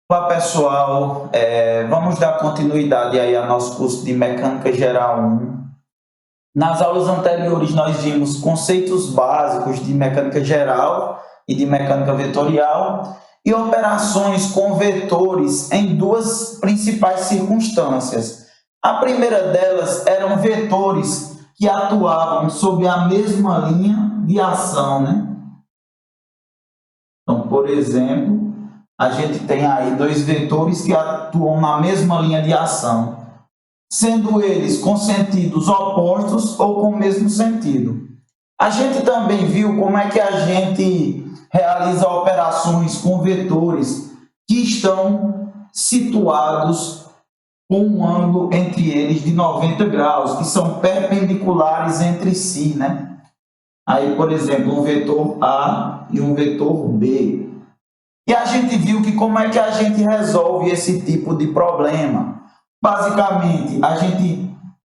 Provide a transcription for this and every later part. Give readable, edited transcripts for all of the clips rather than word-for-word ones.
Olá pessoal, vamos dar continuidade aí ao nosso curso de Mecânica Geral 1. Nas aulas anteriores nós vimos conceitos básicos de mecânica geral e de mecânica vetorial e operações com vetores em duas principais circunstâncias. A primeira delas eram vetores que atuavam sob a mesma linha de ação, né? Então, por exemplo, a gente tem aí dois vetores que atuam na mesma linha de ação, sendo eles com sentidos opostos ou com o mesmo sentido. A gente também viu como é que a gente realiza operações com vetores que estão situados com um ângulo entre eles de 90 graus, que são perpendiculares entre si, né? Aí, por exemplo, um vetor A e um vetor B. E a gente viu que como é que a gente resolve esse tipo de problema. Basicamente,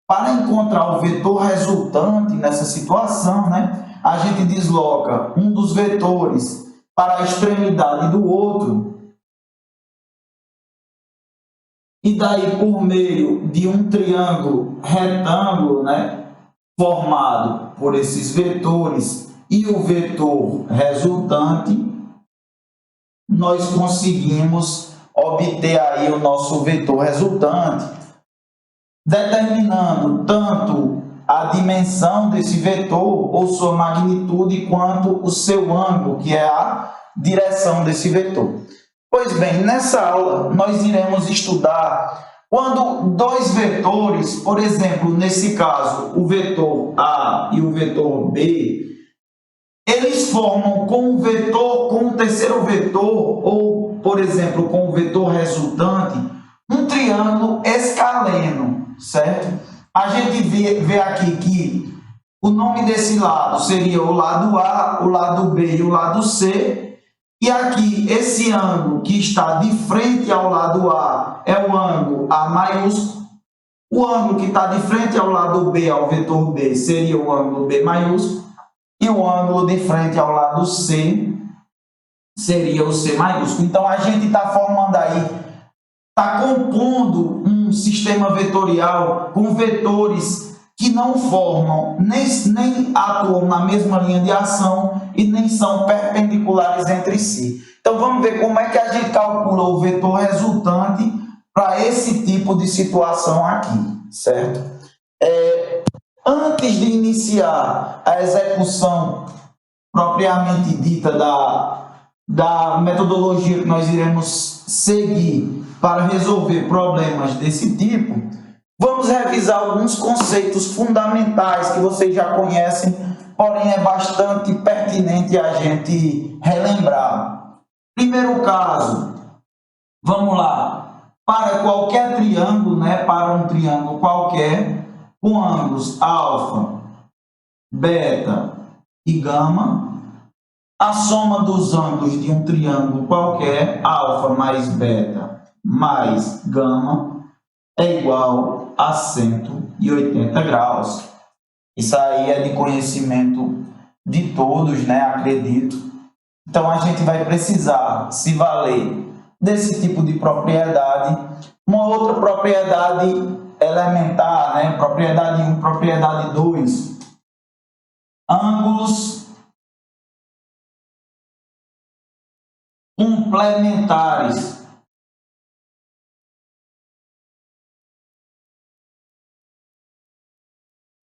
para encontrar o vetor resultante nessa situação, né, a gente desloca um dos vetores para a extremidade do outro. E daí, por meio de um triângulo retângulo, né, formado por esses vetores e o vetor resultante, nós conseguimos obter aí o nosso vetor resultante, determinando tanto a dimensão desse vetor ou sua magnitude quanto o seu ângulo, que é a direção desse vetor. Pois bem, nessa aula nós iremos estudar quando dois vetores, por exemplo, nesse caso, o vetor A e o vetor B, eles formam com o terceiro vetor, ou, por exemplo, com o vetor resultante, um triângulo escaleno, certo? A gente vê aqui que o nome desse lado seria o lado A, o lado B e o lado C, e aqui, esse ângulo que está de frente ao lado A é o ângulo A maiúsculo, o ângulo que está de frente ao lado B, ao vetor B, seria o ângulo B maiúsculo, e o ângulo de frente ao lado C seria o C maiúsculo. Então, a gente está formando aí, está compondo um sistema vetorial com vetores que não formam, nem atuam na mesma linha de ação e nem são perpendiculares entre si. Então, vamos ver como é que a gente calcula o vetor resultante para esse tipo de situação aqui, certo? Antes de iniciar a execução propriamente dita da metodologia que nós iremos seguir para resolver problemas desse tipo, vamos revisar alguns conceitos fundamentais que vocês já conhecem, porém é bastante pertinente a gente relembrar. Primeiro caso, vamos lá, para qualquer triângulo, né, para um triângulo qualquer, com ângulos alfa, beta e gama, a soma dos ângulos de um triângulo qualquer, alfa mais beta mais gama, é igual a 180 graus. Isso aí é de conhecimento de todos, né? Acredito. Então, a gente vai precisar se valer desse tipo de propriedade. Uma outra propriedade elementar, né? Propriedade 1, propriedade 2. Ângulos complementares.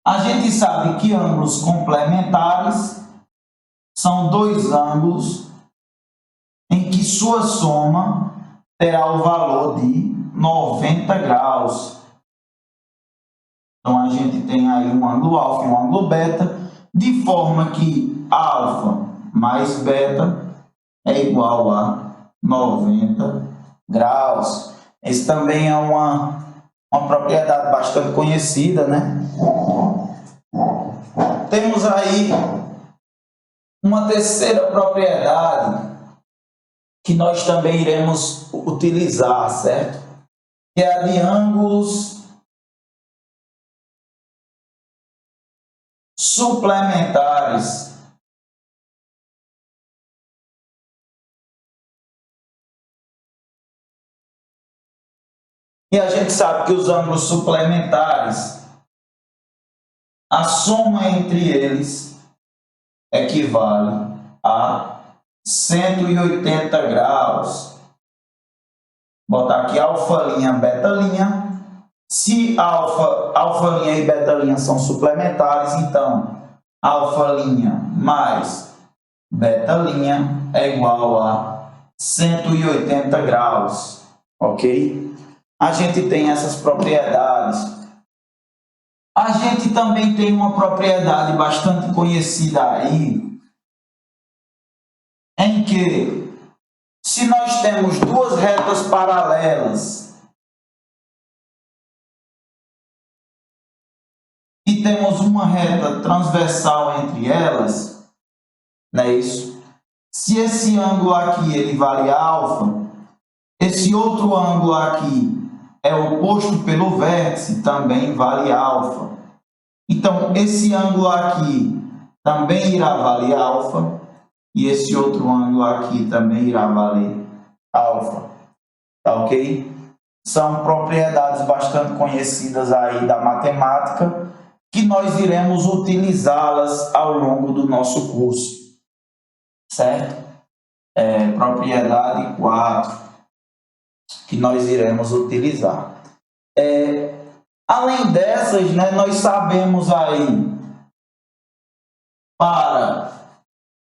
A gente sabe que ângulos complementares são dois ângulos em que sua soma terá o valor de 90 graus. Então, a gente tem aí um ângulo alfa e um ângulo beta, de forma que alfa mais beta é igual a 90 graus. Esse também é uma propriedade bastante conhecida, né? Temos aí uma terceira propriedade que nós também iremos utilizar, certo? Que é a de ângulos suplementares. E a gente sabe que os ângulos suplementares, a soma entre eles equivale a 180 graus. Vou botar aqui alfa', beta'. Se alfa' e beta' são suplementares, então alfa' mais beta' é igual a 180 graus, ok? A gente tem essas propriedades. A gente também tem uma propriedade bastante conhecida aí, em que, se nós temos duas retas paralelas e temos uma reta transversal entre elas, não é isso? Se esse ângulo aqui ele vale alfa, esse outro ângulo aqui é oposto pelo vértice, também vale alfa. Então, esse ângulo aqui também irá valer alfa, e esse outro ângulo aqui também irá valer alfa. Tá ok? São propriedades bastante conhecidas aí da matemática, que nós iremos utilizá-las ao longo do nosso curso. Certo? Propriedade 4. Que nós iremos utilizar. Além dessas, né, nós sabemos aí, para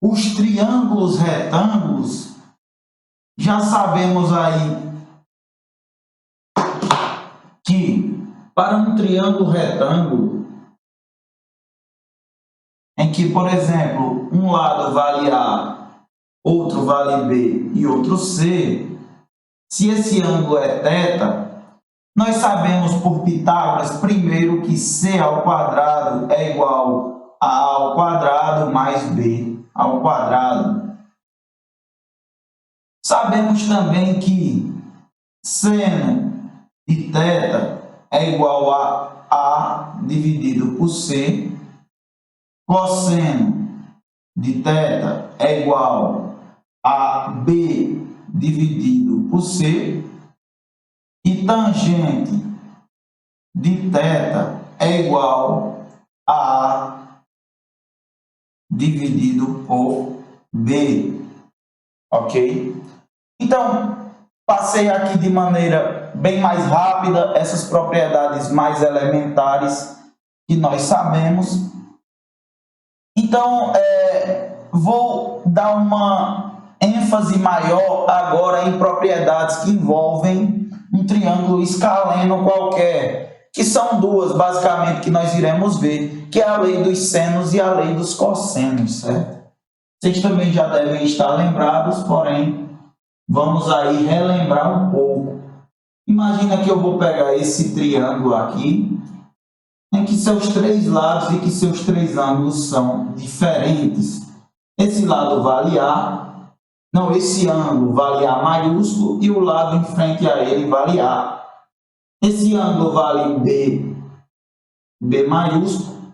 os triângulos retângulos, já sabemos aí que para um triângulo retângulo, em que, por exemplo, um lado vale A, outro vale B e outro C, se esse ângulo é θ, nós sabemos por Pitágoras, primeiro, que C ao quadrado é igual a ao quadrado mais B ao quadrado. Sabemos também que seno de θ é igual a A dividido por C, cosseno de θ é igual a B dividido por C, e tangente de θ é igual a A dividido por B, ok? Então, passei aqui de maneira bem mais rápida essas propriedades mais elementares que nós sabemos. Então, vou dar uma ênfase maior agora em propriedades que envolvem um triângulo escaleno qualquer, que são duas, basicamente, que nós iremos ver, que é a lei dos senos e a lei dos cossenos, certo? Vocês também já devem estar lembrados, porém, vamos aí relembrar um pouco. Imagina que eu vou pegar esse triângulo aqui, em que seus três lados e que seus três ângulos são diferentes. Esse lado vale A, não, esse ângulo vale A maiúsculo e o lado em frente a ele vale A. Esse ângulo vale B, B maiúsculo,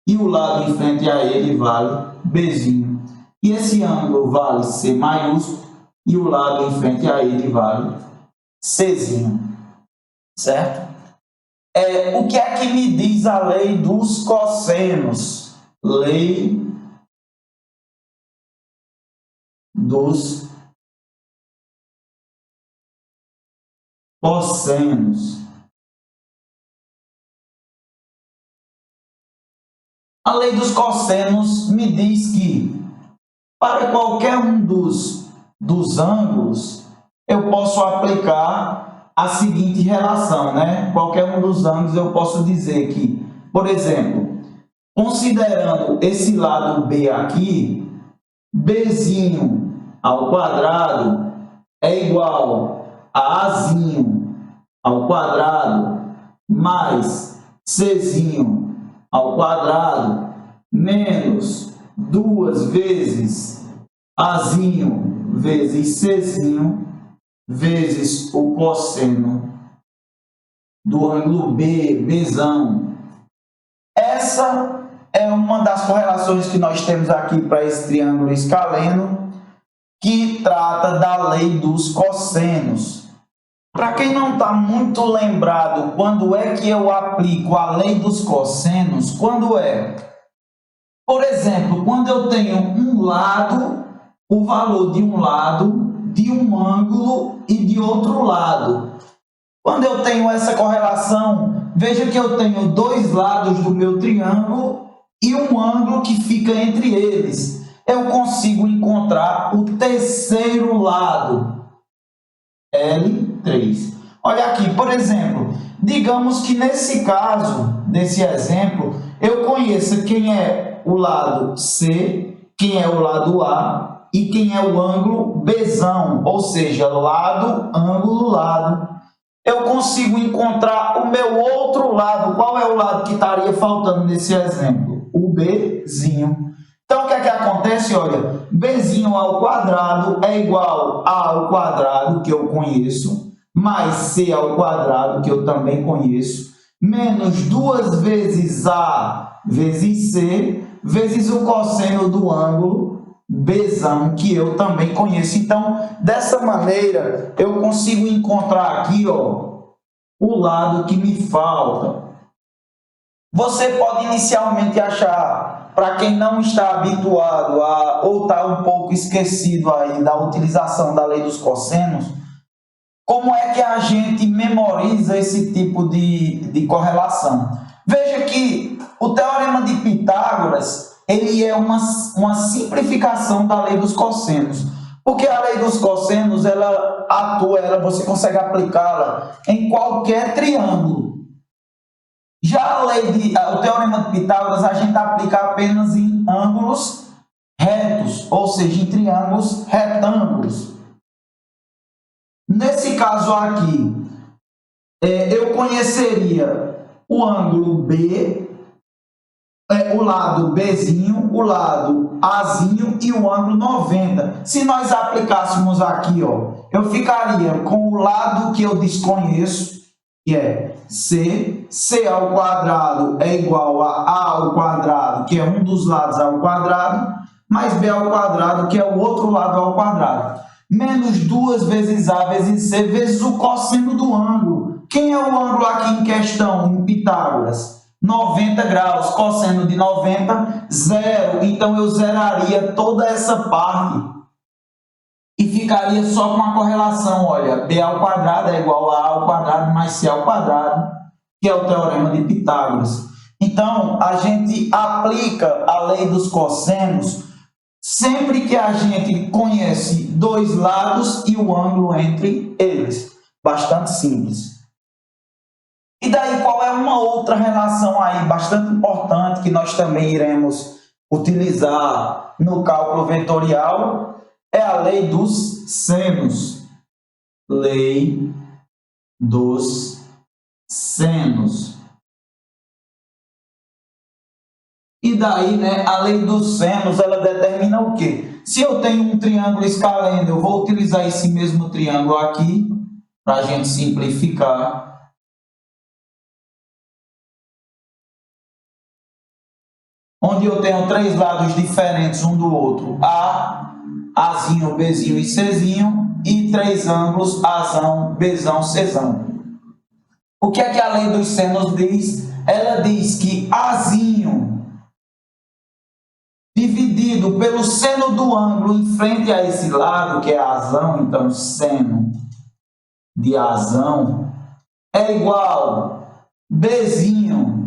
e o lado em frente a ele vale Bzinho. E esse ângulo vale C maiúsculo e o lado em frente a ele vale Czinho. Certo? O que é que me diz a lei dos cossenos? Lei dos cossenos. A lei dos cossenos me diz que para qualquer um dos ângulos eu posso aplicar a seguinte relação, né? Qualquer um dos ângulos eu posso dizer que, por exemplo, considerando esse lado B aqui, Bzinho ao quadrado é igual a Azinho ao quadrado mais Czinho ao quadrado menos 2 vezes Azinho vezes Czinho vezes o cosseno do ângulo B, Bzão. Essa é uma das correlações que nós temos aqui para esse triângulo escaleno, que trata da lei dos cossenos. Para quem não está muito lembrado, quando é que eu aplico a lei dos cossenos? Quando é? Por exemplo, quando eu tenho um lado, o valor de um lado, de um ângulo e de outro lado. Quando eu tenho essa correlação, veja que eu tenho dois lados do meu triângulo e um ângulo que fica entre eles. Eu consigo encontrar o terceiro lado, L3. Olha aqui, por exemplo, digamos que nesse caso, nesse exemplo, eu conheça quem é o lado C, quem é o lado A e quem é o ângulo Bzão, ou seja, lado, ângulo, lado. Eu consigo encontrar o meu outro lado. Qual é o lado que estaria faltando nesse exemplo? O Bzinho. Então, o que é que acontece? Olha, Bzinho ao quadrado é igual a ao quadrado, que eu conheço, mais C ao quadrado, que eu também conheço, menos 2 vezes A vezes C, vezes o cosseno do ângulo Bzão, que eu também conheço. Então, dessa maneira, eu consigo encontrar aqui, ó, o lado que me falta. Você pode inicialmente achar, para quem não está habituado a, ou está um pouco esquecido aí da utilização da lei dos cossenos, como é que a gente memoriza esse tipo de correlação? Veja que o Teorema de Pitágoras, ele é uma simplificação da lei dos cossenos. Porque a lei dos cossenos, ela atua, você consegue aplicá-la em qualquer triângulo. Já o Teorema de Pitágoras, a gente aplica apenas em ângulos retos, ou seja, em triângulos retângulos. Nesse caso aqui, eu conheceria o ângulo B, o lado Bzinho, o lado Azinho e o ângulo 90. Se nós aplicássemos aqui, ó, eu ficaria com o lado que eu desconheço, que é C. C ao quadrado é igual a ao quadrado, que é um dos lados ao quadrado, mais B ao quadrado, que é o outro lado ao quadrado. Menos 2 vezes A vezes C, vezes o cosseno do ângulo. Quem é o ângulo aqui em questão, em Pitágoras? 90 graus, cosseno de 90, zero. Então, eu zeraria toda essa parte e ficaria só com a correlação, olha, B ao quadrado é igual a ao quadrado mais C ao quadrado, que é o Teorema de Pitágoras. Então, a gente aplica a lei dos cossenos sempre que a gente conhece dois lados e o ângulo entre eles. Bastante simples. E daí, qual é uma outra relação aí bastante importante que nós também iremos utilizar no cálculo vetorial? É a lei dos senos. Lei dos senos. E daí, né, a lei dos senos, ela determina o quê? Se eu tenho um triângulo escaleno, eu vou utilizar esse mesmo triângulo aqui, para a gente simplificar. Onde eu tenho três lados diferentes um do outro, A, Azinho, Bzinho e Czinho, e três ângulos, Azão, Bzão, Czão. O que é que a lei dos senos diz? Ela diz que Azinho dividido pelo seno do ângulo em frente a esse lado, que é Azão, então seno de Azão, é igual Bzinho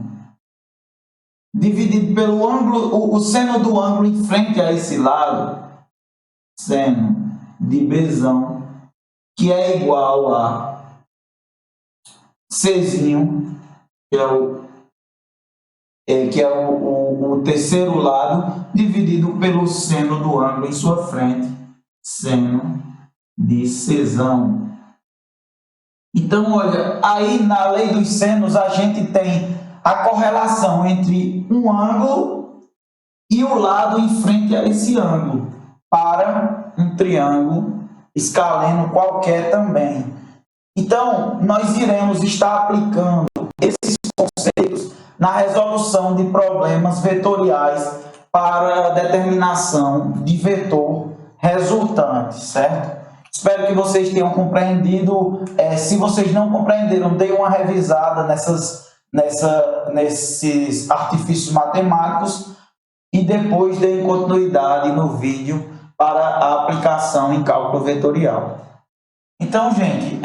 dividido pelo ângulo, o seno do ângulo em frente a esse lado, seno de Bzão, que é igual a Czinho, que é o terceiro lado, dividido pelo seno do ângulo em sua frente, seno de Czão. Então, olha, aí na lei dos senos a gente tem a correlação entre um ângulo e o lado em frente a esse ângulo, para um triângulo escaleno qualquer também. Então, nós iremos estar aplicando esses conceitos na resolução de problemas vetoriais para determinação de vetor resultante, certo? Espero que vocês tenham compreendido. Se vocês não compreenderam, deem uma revisada nesses artifícios matemáticos e depois deem continuidade no vídeo para a aplicação em cálculo vetorial. Então, gente,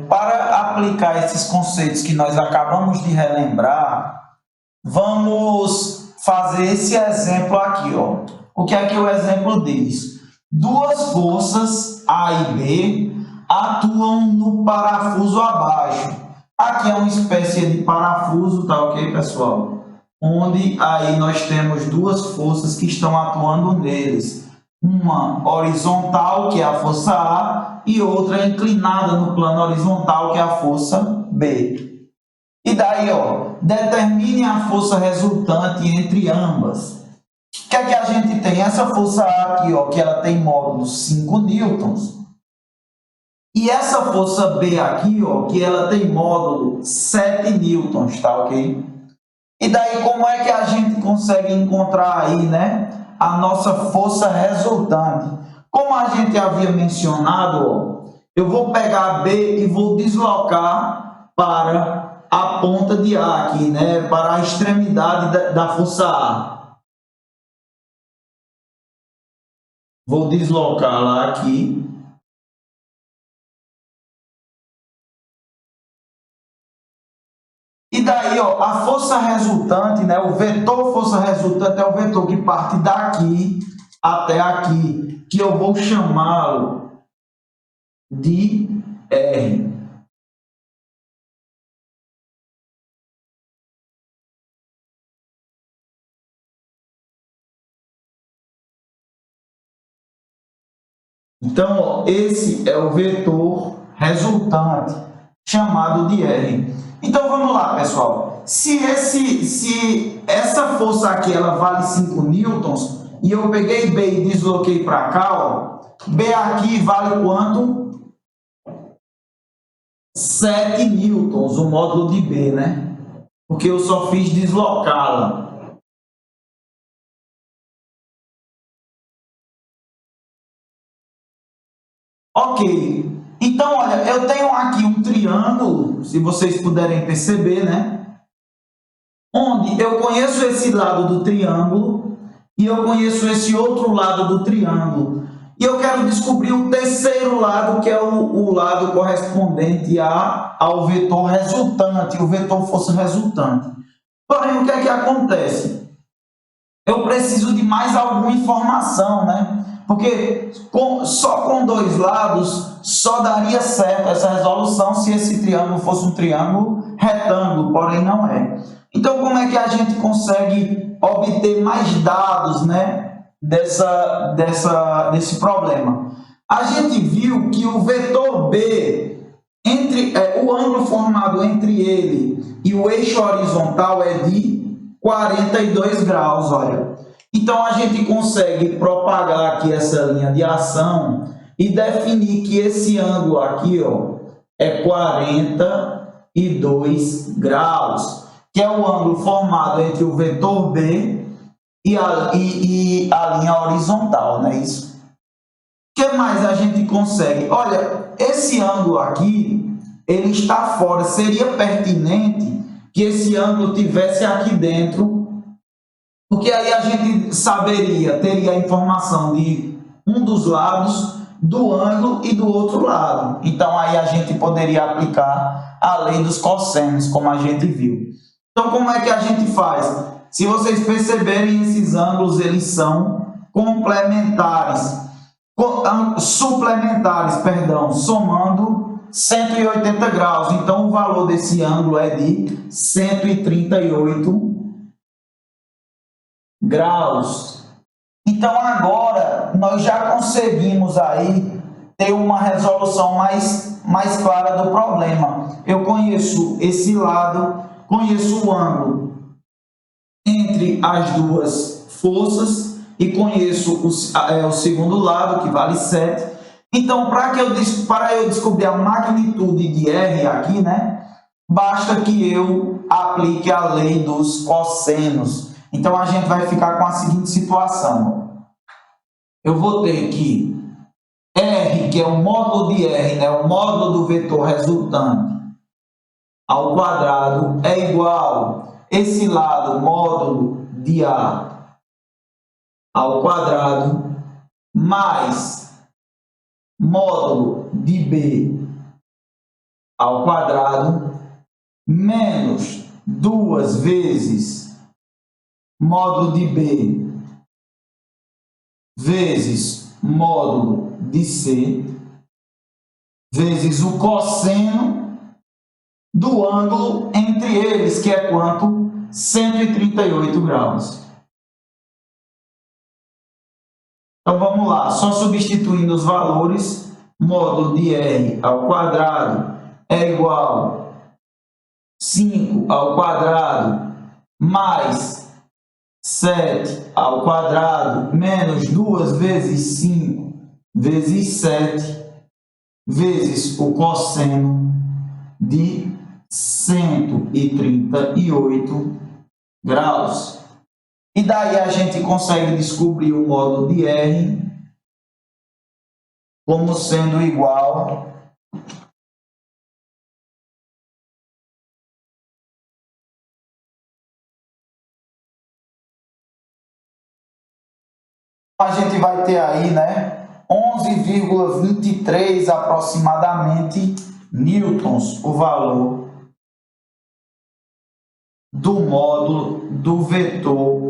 para aplicar esses conceitos que nós acabamos de relembrar, vamos fazer esse exemplo aqui, ó. O que é que o exemplo diz? Duas forças, A e B, atuam no parafuso abaixo. Aqui é uma espécie de parafuso, tá ok, pessoal? Onde aí nós temos duas forças que estão atuando neles. Uma horizontal, que é a força A, e outra inclinada no plano horizontal, que é a força B. E daí, ó, determine a força resultante entre ambas. O que é que a gente tem? Essa força A aqui, ó, que ela tem módulo 5 newtons. E essa força B aqui, ó, que ela tem módulo 7 newtons, tá ok? E daí, como é que a gente consegue encontrar aí, né, a nossa força resultante? Como a gente havia mencionado, ó, eu vou pegar a B e vou deslocar para a ponta de A aqui, né, para a extremidade da força A. Vou deslocar lá aqui. E daí, ó, a força resultante, né, o vetor força resultante é o vetor que parte daqui até aqui, que eu vou chamá-lo de R. Então, ó, esse é o vetor resultante, chamado de R. Então, vamos lá, pessoal. Se essa força aqui ela vale 5 newtons, e eu peguei B e desloquei para cá, ó, B aqui vale quanto? 7 newtons, o módulo de B, né? Porque eu só fiz deslocá-la. Ok, então olha, eu tenho aqui um triângulo, se vocês puderem perceber, né? Onde eu conheço esse lado do triângulo e eu conheço esse outro lado do triângulo. E eu quero descobrir o terceiro lado, que é o lado correspondente ao vetor resultante, o vetor força resultante. Porém, o que é que acontece? Eu preciso de mais alguma informação, né? Porque só com dois lados só daria certo essa resolução se esse triângulo fosse um triângulo retângulo, porém não é. Então, como é que a gente consegue obter mais dados, né, desse problema? A gente viu que o vetor B, o ângulo formado entre ele e o eixo horizontal é de 42 graus, olha. Então, a gente consegue propagar aqui essa linha de ação e definir que esse ângulo aqui, ó, é 42 graus, que é o ângulo formado entre o vetor B e a linha horizontal, não é isso? O que mais a gente consegue? Olha, esse ângulo aqui, ele está fora. Seria pertinente que esse ângulo tivesse aqui dentro, porque aí a gente teria a informação de um dos lados do ângulo e do outro lado. Então, aí a gente poderia aplicar a lei dos cossenos, como a gente viu. Então, como é que a gente faz? Se vocês perceberem, esses ângulos, eles são suplementares, somando 180 graus. Então, o valor desse ângulo é de 138 graus. Então, agora, nós já conseguimos aí ter uma resolução mais clara do problema. Eu conheço esse lado, conheço o ângulo entre as duas forças e conheço o segundo lado, que vale 7. Então, para eu descobrir a magnitude de R aqui, né, basta que eu aplique a lei dos cossenos. Então, a gente vai ficar com a seguinte situação. Eu vou ter que R, que é o módulo de R, né, o módulo do vetor resultante ao quadrado, é igual esse lado, módulo de A ao quadrado, mais módulo de B ao quadrado, menos 2 vezes módulo de B vezes módulo de C, vezes o cosseno do ângulo entre eles, que é quanto? 138 graus. Então vamos lá, só substituindo os valores, módulo de R ao quadrado é igual a 5 ao quadrado mais 7 ao quadrado menos 2 vezes 5 vezes 7 vezes o cosseno de 138 graus. E daí a gente consegue descobrir o módulo de R como sendo igual a gente vai ter aí, né, 11,23 aproximadamente newtons, o valor do módulo do vetor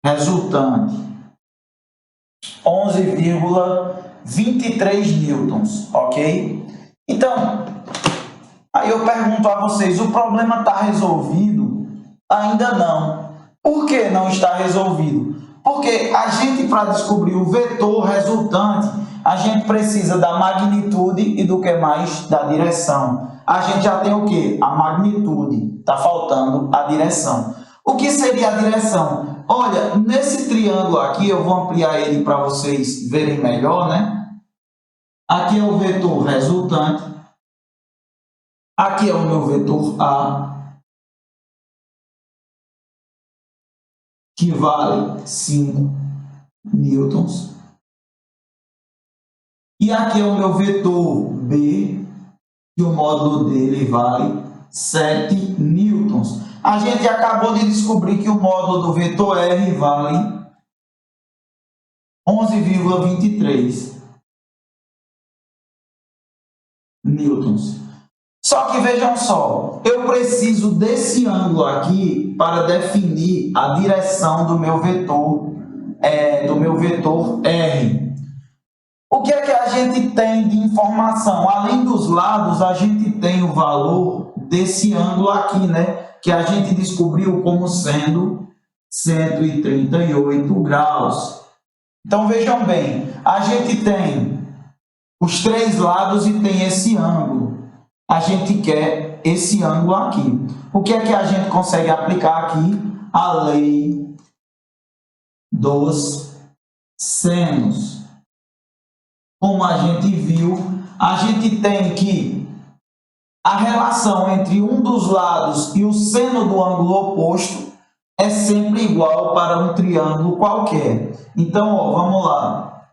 resultante. 11,23 newtons, ok? Então, aí eu pergunto a vocês, o problema está resolvido? Ainda não. Por que não está resolvido? Porque a gente, para descobrir o vetor resultante, a gente precisa da magnitude e do que mais? Da direção. A gente já tem o quê? A magnitude. Está faltando a direção. O que seria a direção? Olha, nesse triângulo aqui, eu vou ampliar ele para vocês verem melhor, né? Aqui é o vetor resultante. Aqui é o meu vetor A, que vale 5 newtons. E aqui é o meu vetor B, que o módulo dele vale 7 newtons. A gente acabou de descobrir que o módulo do vetor R vale 11,23 newtons. Só que vejam só, eu preciso desse ângulo aqui para definir a direção do meu vetor R. O que é que a gente tem de informação? Além dos lados, a gente tem o valor desse ângulo aqui, né? Que a gente descobriu como sendo 138 graus. Então, vejam bem, a gente tem os 3 lados e tem esse ângulo. A gente quer esse ângulo aqui. O que é que a gente consegue aplicar aqui? A lei dos senos. Como a gente viu, a gente tem que a relação entre um dos lados e o seno do ângulo oposto é sempre igual para um triângulo qualquer. Então, ó, vamos lá.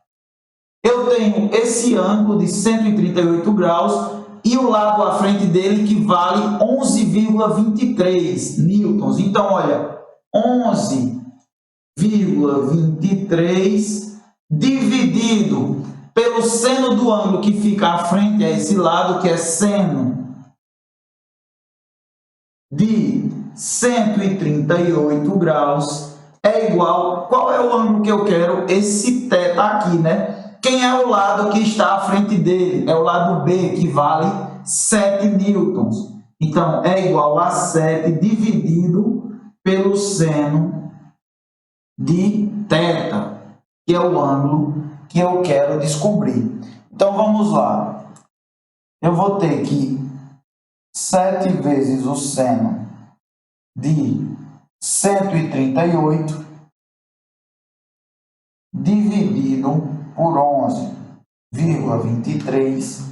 Eu tenho esse ângulo de 138 graus e o lado à frente dele que vale 11,23 newtons. Então, olha, 11,23 dividido pelo seno do ângulo que fica à frente a esse lado, que é seno de 138 graus, é igual... Qual é o ângulo que eu quero? Esse θ aqui, né? Quem é o lado que está à frente dele? É o lado B, que vale 7 newtons. Então, é igual a 7 dividido pelo seno de θ, que é o ângulo que eu quero descobrir. Então, vamos lá. Eu vou ter que 7 vezes o seno de 138 dividido por 11,23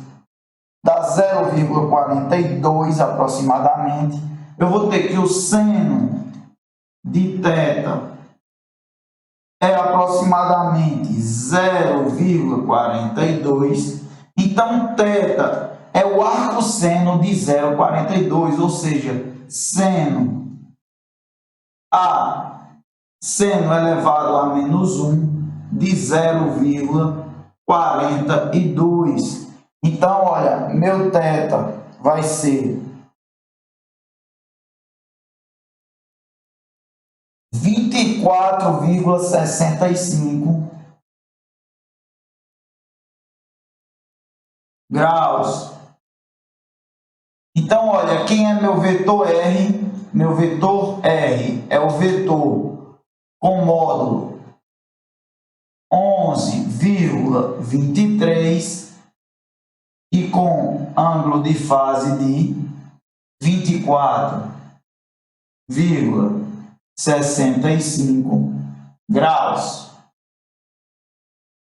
dá 0,42 aproximadamente. Eu vou ter que o seno de θ é aproximadamente 0,42. Então, θ é o arcosseno de 0,42, ou seja, seno a seno elevado a menos 1 de 0,42. Então, olha, meu θ vai ser 24,65 graus. Então, olha, quem é meu vetor R? Meu vetor R é o vetor com módulo 11,23 e com ângulo de fase de 24,65 graus.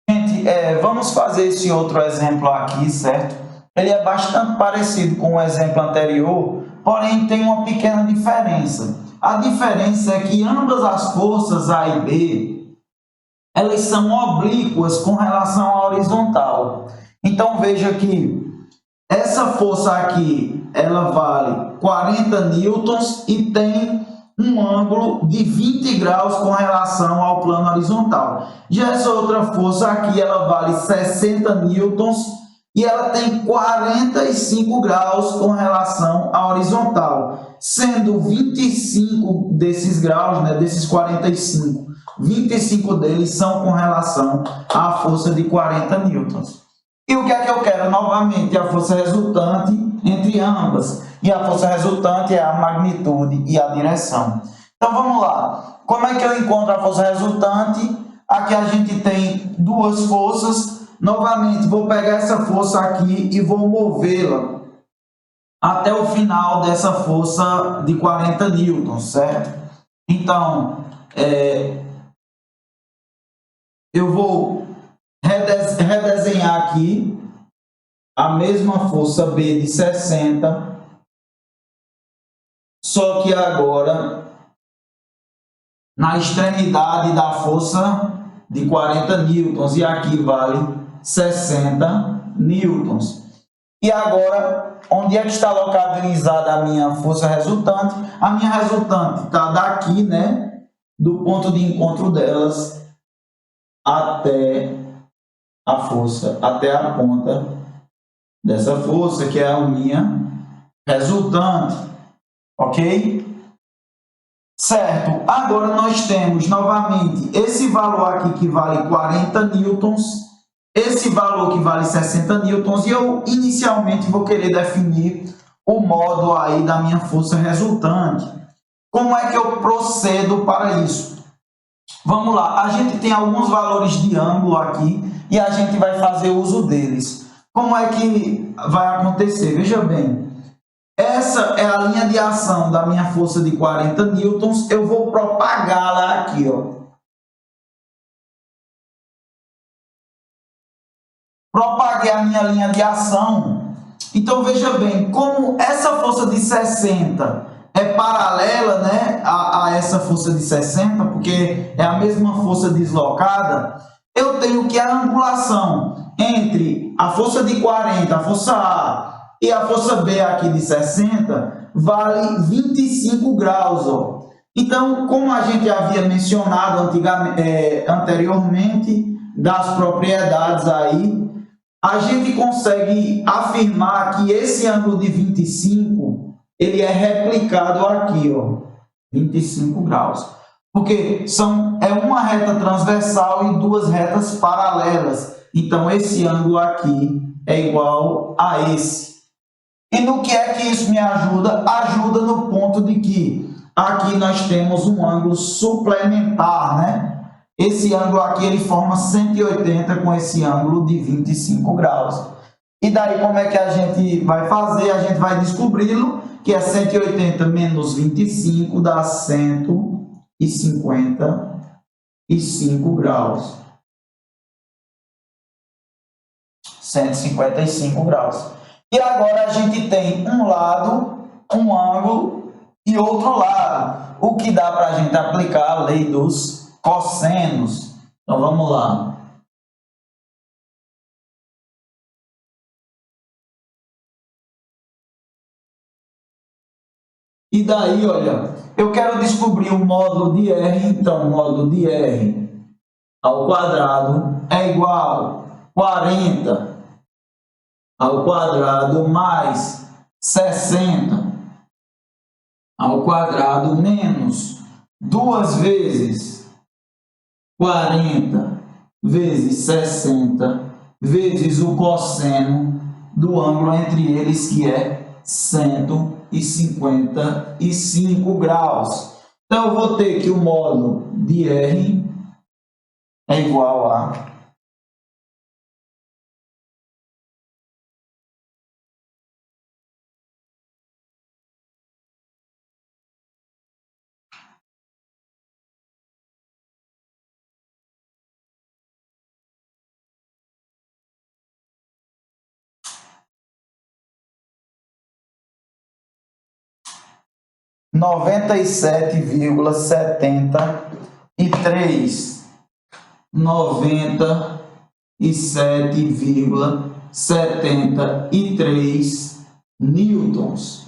Gente, vamos fazer esse outro exemplo aqui, certo? Ele é bastante parecido com o exemplo anterior, porém tem uma pequena diferença. A diferença é que ambas as forças A e B, elas são oblíquas com relação à horizontal. Então veja que essa força aqui, ela vale 40 newtons e tem um ângulo de 20 graus com relação ao plano horizontal. Já essa outra força aqui, ela vale 60 newtons e ela tem 45 graus com relação à horizontal, sendo 25 desses graus, né, desses 45, 25 deles são com relação à força de 40 newtons. E o que é que eu quero? Novamente, a força resultante entre ambas. E a força resultante é a magnitude e a direção. Então, vamos lá. Como é que eu encontro a força resultante? Aqui a gente tem duas forças. Novamente, vou pegar essa força aqui e vou movê-la até o final dessa força de 40 newtons, certo? Então, eu vou redesenhar aqui a mesma força B de 60, só que agora na extremidade da força de 40 newtons, e aqui vale 60 newtons. E agora, onde é que está localizada a minha força resultante? A minha resultante está daqui, né, do ponto de encontro delas até a força, até a ponta dessa força, que é a minha resultante, ok? Certo, agora nós temos novamente esse valor aqui que vale 40 newtons, esse valor que vale 60 newtons, e eu inicialmente vou querer definir o módulo aí da minha força resultante. Como é que eu procedo para isso? Vamos lá, a gente tem alguns valores de ângulo aqui e a gente vai fazer uso deles. Como é que vai acontecer? Veja bem, essa é a linha de ação da minha força de 40 newtons, eu vou propagá-la aqui, ó. Propaguei a minha linha de ação. Então, veja bem, como essa força de 60 é paralela, né, a essa força de 60, porque é a mesma força deslocada, eu tenho que a angulação entre a força de 40, a força A, e a força B aqui de 60, vale 25 graus. Ó. Então, como a gente havia mencionado anteriormente, das propriedades aí, a gente consegue afirmar que esse ângulo de 25, ele é replicado aqui, ó, 25 graus. Porque é uma reta transversal e duas retas paralelas. Então, esse ângulo aqui é igual a esse. E no que é que isso me ajuda? Ajuda no ponto de que aqui nós temos um ângulo suplementar, né? Esse ângulo aqui, ele forma 180 com esse ângulo de 25 graus. E daí, como é que a gente vai fazer? A gente vai descobri-lo, que é 180 menos 25 dá 155 graus. 155 graus. E agora a gente tem um lado, um ângulo e outro lado, o que dá para a gente aplicar a lei dos cossenos. Então, vamos lá. E daí, olha, eu quero descobrir o módulo de R, então, o módulo de R ao quadrado é igual a 40 ao quadrado mais 60 ao quadrado menos 2 vezes 40 vezes 60 vezes o cosseno do ângulo entre eles, que é 155 graus. Então, eu vou ter que o módulo de R é igual a 97,73 97,73 newtons.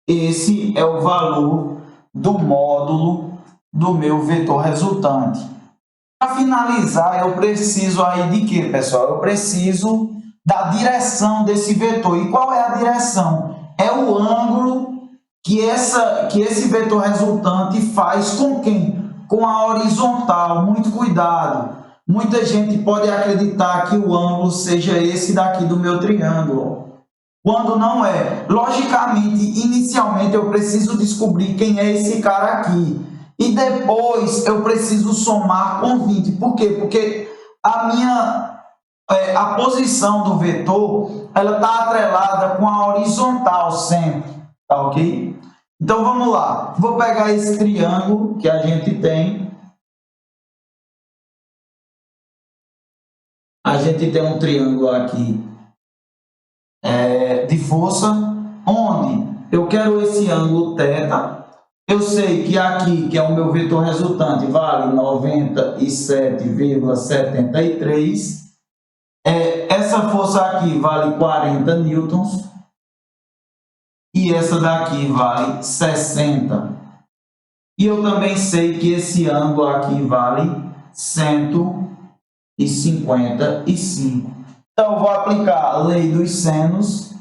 Esse é o valor do módulo do meu vetor resultante. Para finalizar, eu preciso aí de quê, pessoal? Eu preciso da direção desse vetor. E qual é a direção? É o ângulo que esse vetor resultante faz com quem? Com a horizontal. Muito cuidado. Muita gente pode acreditar que o ângulo seja esse daqui do meu triângulo, quando não é. Logicamente, inicialmente eu preciso descobrir quem é esse cara aqui. E depois eu preciso somar com 20. Por quê? Porque a posição do vetor ela está atrelada com a horizontal sempre. Tá ok? Então vamos lá. Vou pegar esse triângulo que a gente tem. A gente tem um triângulo aqui de força, onde eu quero esse ângulo θ. Eu sei que aqui, que é o meu vetor resultante, vale 97,73. Essa força aqui vale 40 newtons. E essa daqui vale 60. E eu também sei que esse ângulo aqui vale 155. Então, eu vou aplicar a lei dos senos.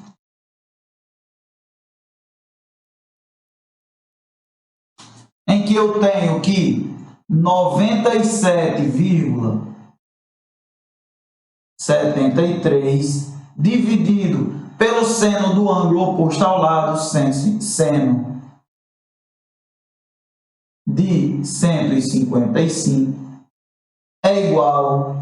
Em que eu tenho que 97,73 dividido pelo seno do ângulo oposto ao lado, seno de 155, é igual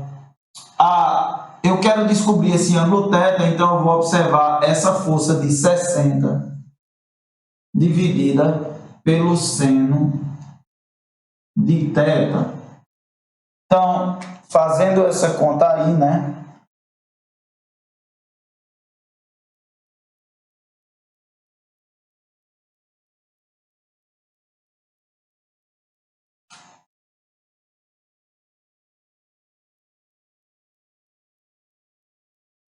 a... Eu quero descobrir esse ângulo θ, então eu vou observar essa força de 60 dividida pelo seno de θ. Então, fazendo essa conta aí, né?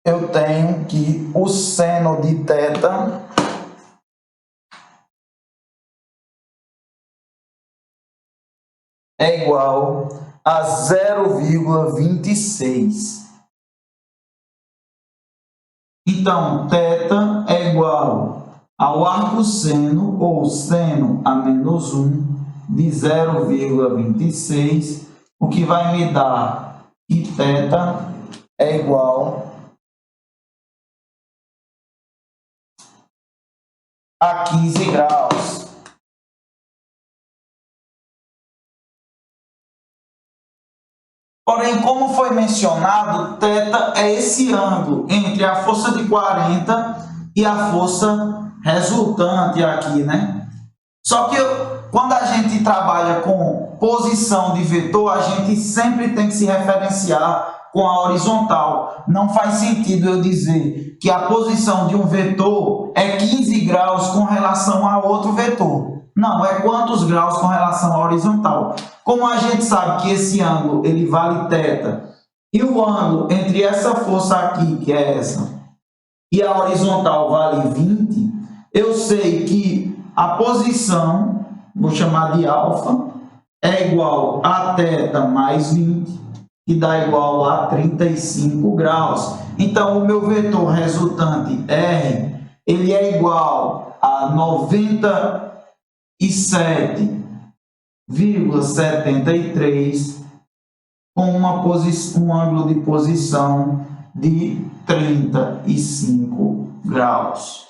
Eu tenho que o seno de θ é igual a 0,26. Então, θ é igual ao arcosseno, ou seno a menos 1, de 0,26, o que vai me dar que θ é igual a 15 graus. Porém, como foi mencionado, θ é esse ângulo entre a força de 40 e a força resultante aqui, né? Só que quando a gente trabalha com posição de vetor, a gente sempre tem que se referenciar com a horizontal. Não faz sentido eu dizer que a posição de um vetor é 15 graus com relação a outro vetor. Não, é quantos graus com relação à horizontal. Como a gente sabe que esse ângulo ele vale θ, e o ângulo entre essa força aqui, que é essa, e a horizontal vale 20, eu sei que a posição, vou chamar de alfa, é igual a θ mais 20, que dá igual a 35 graus. Então, o meu vetor resultante R, ele é igual a 97,73 com um ângulo de posição de 35 graus.